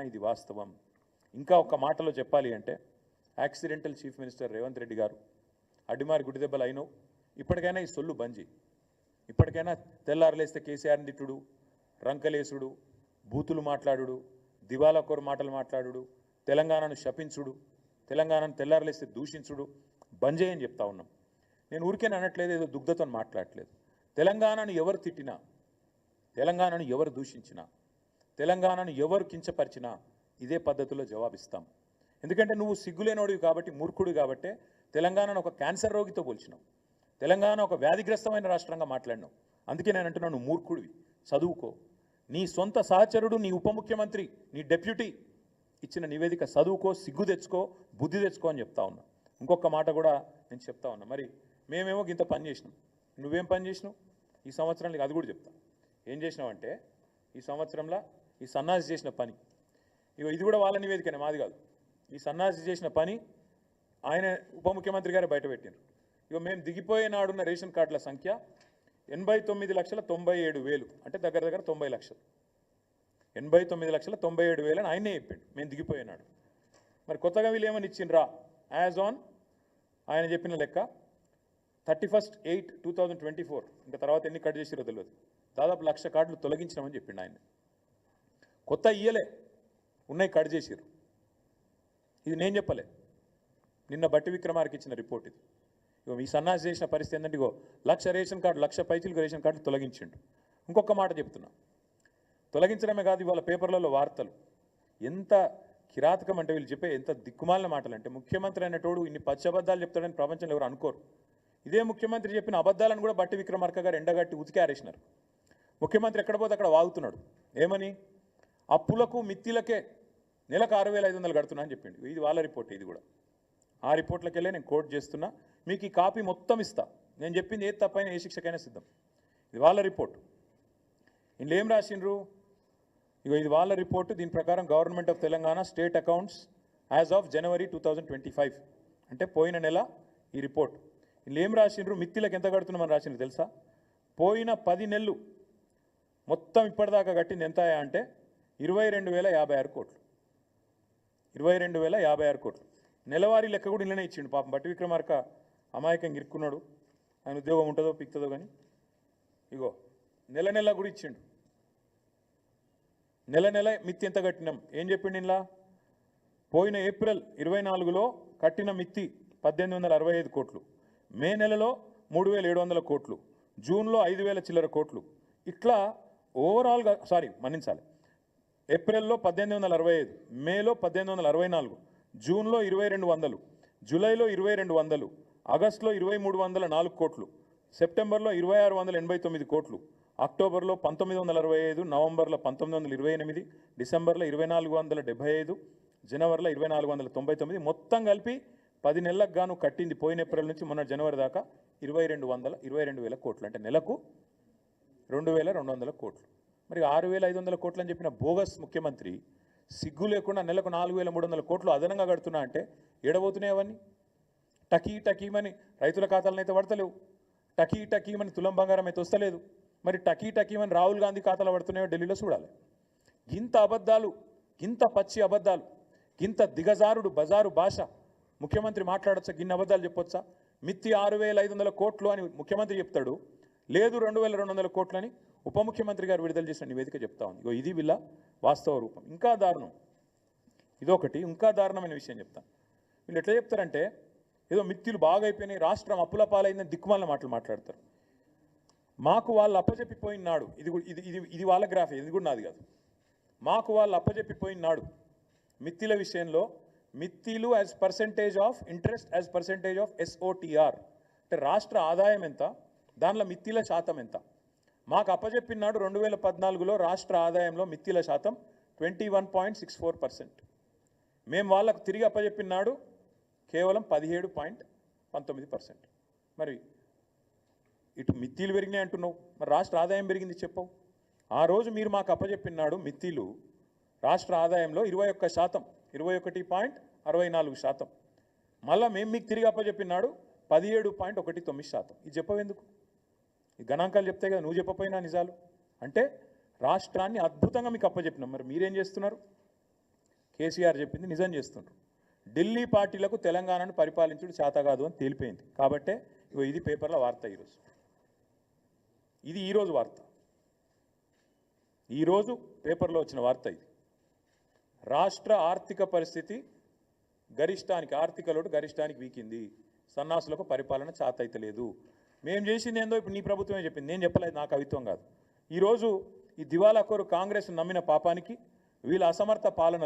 ఇది వాస్తవం. ఇంకా ఒక్క మాటలో చెప్పాలి అంటే accidental chief minister Revanth Reddy గారు అడ్డిమారి గుడిదెబ్బలు అయినవు. ఇప్పటికైనా ఈ సొల్లు బంజి. ఇప్పటికైనా తెల్లారలేస్తే కేసీఆర్ని తిట్టుడు, రంకలేసుడు, బూతులు మాట్లాడుడు, దివాలాకోరు మాటలు మాట్లాడుడు, తెలంగాణను శపించుడు, తెలంగాణను తెల్లారలేస్తే దూషించుడు బంజే అని చెప్తా ఉన్నాం. నేను ఊరికేనే అనట్లేదు, ఏదో దుగ్ధతో మాట్లాడట్లేదు. తెలంగాణను ఎవరు తిట్టినా, తెలంగాణను ఎవరు దూషించినా, తెలంగాణను ఎవరు కించపరిచినా ఇదే పద్ధతిలో జవాబిస్తాం. ఎందుకంటే నువ్వు సిగ్గులేనోడివి కాబట్టి, మూర్ఖుడు కాబట్టే తెలంగాణను ఒక క్యాన్సర్ రోగితో పోల్చినావు, తెలంగాణ ఒక వ్యాధిగ్రస్తమైన రాష్ట్రంగా మాట్లాడినావు. అందుకే నేను అంటున్నాను, నువ్వు మూర్ఖుడివి, చదువుకో. నీ సొంత సహచరుడు, నీ ఉప ముఖ్యమంత్రి, నీ డెప్యూటీ ఇచ్చిన నివేదిక చదువుకో, సిగ్గు తెచ్చుకో, బుద్ధి తెచ్చుకో అని చెప్తా ఉన్నా. ఇంకొక మాట కూడా నేను చెప్తా ఉన్నా. మరి మేమేమో ఇంత పని చేసినాం, నువ్వేం పని చేసినావు ఈ సంవత్సరంలో? అది కూడా చెప్తా. ఏం చేసినావంటే ఈ సంవత్సరంలో ఈ సన్నాసి చేసిన పని, ఇగో ఇది కూడా వాళ్ళ నివేదికనే, మాది కాదు. ఈ సన్నాసి చేసిన పని ఆయన ఉప ముఖ్యమంత్రి గారు బయటపెట్టారు. ఇగో మేము దిగిపోయే నాడున్న రేషన్ కార్డుల సంఖ్య 89,97,000, అంటే దగ్గర దగ్గర 90 లక్షలు. 89,97,000 అని ఆయనే చెప్పాడు మేము దిగిపోయినాడు. మరి కొత్తగా వీళ్ళు ఏమని ఇచ్చిండ్రా? యాజ్ ఆన్ ఆయన చెప్పిన లెక్క 31/8/2024, ఇంకా తర్వాత ఎన్ని కట్ చేసిరో తెలియదు, దాదాపు 1,00,000 కార్డులు తొలగించినామని చెప్పిండు ఆయన. కొత్త ఇయ్యలే, ఉన్నాయి కట్ చేసిరు. ఇది నేను చెప్పలే, నిన్న బట్టి విక్రమార్కి ఇచ్చిన రిపోర్ట్ ఇది. ఇగో ఈ సన్నాసి చేసిన పరిస్థితి ఏంటంటే, ఇగో 1,00,000 రేషన్ కార్డు, 1,00,000 పైచీలకు రేషన్ కార్డులు తొలగించిండు. ఇంకొక మాట చెప్తున్నా, తొలగించడమే కాదు, ఇవాళ పేపర్లలో వార్తలు ఎంత కిరాతకం అంటే, వీళ్ళు చెప్పే ఎంత దిక్కుమాలిన మాటలు అంటే, ముఖ్యమంత్రి అనేటోడు ఇన్ని పచ్చబద్దాలు చెప్తాడని ప్రపంచంలో ఎవరు అనుకోరు. ఇదే ముఖ్యమంత్రి చెప్పిన అబద్ధాలను కూడా బట్టి విక్రమార్క గారు ఎండగట్టి ఉతికి ఆరేసినారు. ముఖ్యమంత్రి ఎక్కడ పోతే అక్కడ వాగుతున్నాడు. ఏమని? అప్పులకు మిత్తిలకే నెలకు 6,500 కడుతున్నా అని చెప్పిండు. ఇది వాళ్ళ రిపోర్ట్. ఇది కూడా ఆ రిపోర్ట్లకి వెళ్ళి నేను కోట్ చేస్తున్నా. మీకు ఈ కాపీ మొత్తం ఇస్తా. నేను చెప్పింది ఏది తప్పైనా ఏ శిక్షకైనా సిద్ధం. ఇది వాళ్ళ రిపోర్ట్. ఇందులో ఏం రాసిండ్రు? ఇగో ఇది వాళ్ళ రిపోర్టు. దీని ప్రకారం government of Telangana state accounts as of January 2025, అంటే పోయిన నెల ఈ రిపోర్ట్. ఇందులో ఏం రాసిండ్రు? మిత్తిలకు ఎంత కడుతున్నామని రాసిండ్రు తెలుసా? పోయిన 10 నెలలు మొత్తం ఇప్పటిదాకా కట్టింది ఎంత అంటే 22,056 కోట్లు. 22,056 కోట్లు. నెలవారీ లెక్క కూడా ఇళ్ళనే ఇచ్చిండు. పాపం బట్టి విక్రమార్క అమాయకంగా ఇరుక్కున్నాడు. ఆయన ఉద్యోగం ఉంటుందో పిక్తుందో కానీ ఇగో నెల నెల కూడా ఇచ్చిండు. నెల నెల మిత్తి ఎంత కట్టినాం ఏం చెప్పిండు ఇలా? పోయిన ఏప్రిల్ 24లో కట్టిన మిత్తి 1,865 కోట్లు, మే నెలలో 3,700 కోట్లు, జూన్లో 5,000 చిల్లర కోట్లు. ఇట్లా ఓవరాల్గా మన్నించాలి, ఏప్రిల్లో 1,865, మేలో 1,864, జూన్లో 2,200, జూలైలో 2,200, ఆగస్టులో 2,304 కోట్లు, సెప్టెంబర్లో 2,689 కోట్లు, అక్టోబర్లో 1,965, నవంబర్లో 1,928, డిసెంబర్లో 2,475, జనవరిలో 2,499, మొత్తం కలిపి 10 నెలలకు గాను కట్టింది పోయిన ఏప్రిల్ నుంచి మొన్న జనవరి దాకా 22,000 కోట్లు, అంటే నెలకు 2,200 కోట్లు. మరి 6,500 కోట్లు అని చెప్పిన బోగస్ ముఖ్యమంత్రి సిగ్గు లేకుండా నెలకు 4,300 కోట్లు అదనంగా కడుతున్నా అంటే ఏడబోతున్నాయి అవన్నీ? టకీమని రైతుల ఖాతాలను అయితే పడతలేవు, టకీమని తులం బంగారం అయితే వస్తలేదు. మరి టకీమని రాహుల్ గాంధీ ఖాతాలో పడుతున్నాయో ఢిల్లీలో చూడాలి. గింత అబద్ధాలు, గింత పచ్చి అబద్ధాలు, గింత దిగజారుడు బజారు భాష ముఖ్యమంత్రి మాట్లాడచ్చా? గిన్ని అబద్ధాలు చెప్పొచ్చా? మిత్తి 6,500 కోట్లు అని ముఖ్యమంత్రి చెప్తాడు, లేదు 2,200 కోట్లు అని ఉప ముఖ్యమంత్రి గారు విడుదల చేసిన నివేదిక చెప్తా ఉంది. ఇగో ఇది వీళ్ళ వాస్తవ రూపం. ఇంకా దారుణం ఇదొకటి. ఇంకా దారుణమైన విషయం చెప్తాను. వీళ్ళు ఎట్లా చెప్తారంటే ఏదో మిత్తులు బాగా అయిపోయినాయి, రాష్ట్రం అప్పుల పాలైందని దిక్కుమాలిన మాటలు మాట్లాడతారు. మాకు వాళ్ళు అప్పచెప్పిపోయినాడు, ఇది వాళ్ళ గ్రాఫ్, ఇది కూడా నాది కాదు. మాకు వాళ్ళు అప్పచెప్పిపోయినాడు మిత్తిల విషయంలో, మిత్తిలు as percentage of interest as percentage of SOTR, అంటే రాష్ట్ర ఆదాయం ఎంత, దానిలో మిత్తిల శాతం ఎంత. మాకు అప్పచెప్పినాడు 2014లో రాష్ట్ర ఆదాయంలో మిత్తిల శాతం 21.64%. మేము వాళ్ళకు తిరిగి అప్పచెప్పినాడు కేవలం 17.19%. మరి ఇటు మిత్తిలు పెరిగినాయి అంటున్నావు, మరి రాష్ట్ర ఆదాయం పెరిగింది చెప్పవు. ఆ రోజు మీరు మాకు అప్పచెప్పినాడు మిత్తిలు రాష్ట్ర ఆదాయంలో 21%, 21.64%. మళ్ళీ మేము మీకు తిరిగి అప్పచెప్పినాడు 17.19%. ఇది చెప్పవెందుకు? ఈ గణాంకాలు చెప్తే కదా, నువ్వు చెప్పపోయినా నిజాలు. అంటే రాష్ట్రాన్ని అద్భుతంగా మీకు అప్పచెప్పినాం, మరి మీరేం చేస్తున్నారు? కేసీఆర్ చెప్పింది నిజం చేస్తుండ్రు. ఢిల్లీ పార్టీలకు తెలంగాణను పరిపాలించుడు చేత కాదు అని తేలిపోయింది. కాబట్టే ఇగో ఇది పేపర్లో వార్త ఈరోజు. ఇది ఈరోజు వార్త, ఈరోజు పేపర్లో వచ్చిన వార్త ఇది. రాష్ట్ర ఆర్థిక పరిస్థితి గరిష్టానికి, ఆర్థిక లోటు గరిష్టానికి వీకింది, సన్నాసులకు పరిపాలన చేత అయితే లేదు. మేము చేసింది ఏందో ఇప్పుడు నీ ప్రభుత్వమే చెప్పింది, నేను చెప్పలేదు, నా కవిత్వం కాదు. ఈరోజు ఈ దివాలాకోరు కాంగ్రెస్ నమ్మిన పాపానికి వీళ్ళ అసమర్థ పాలనలో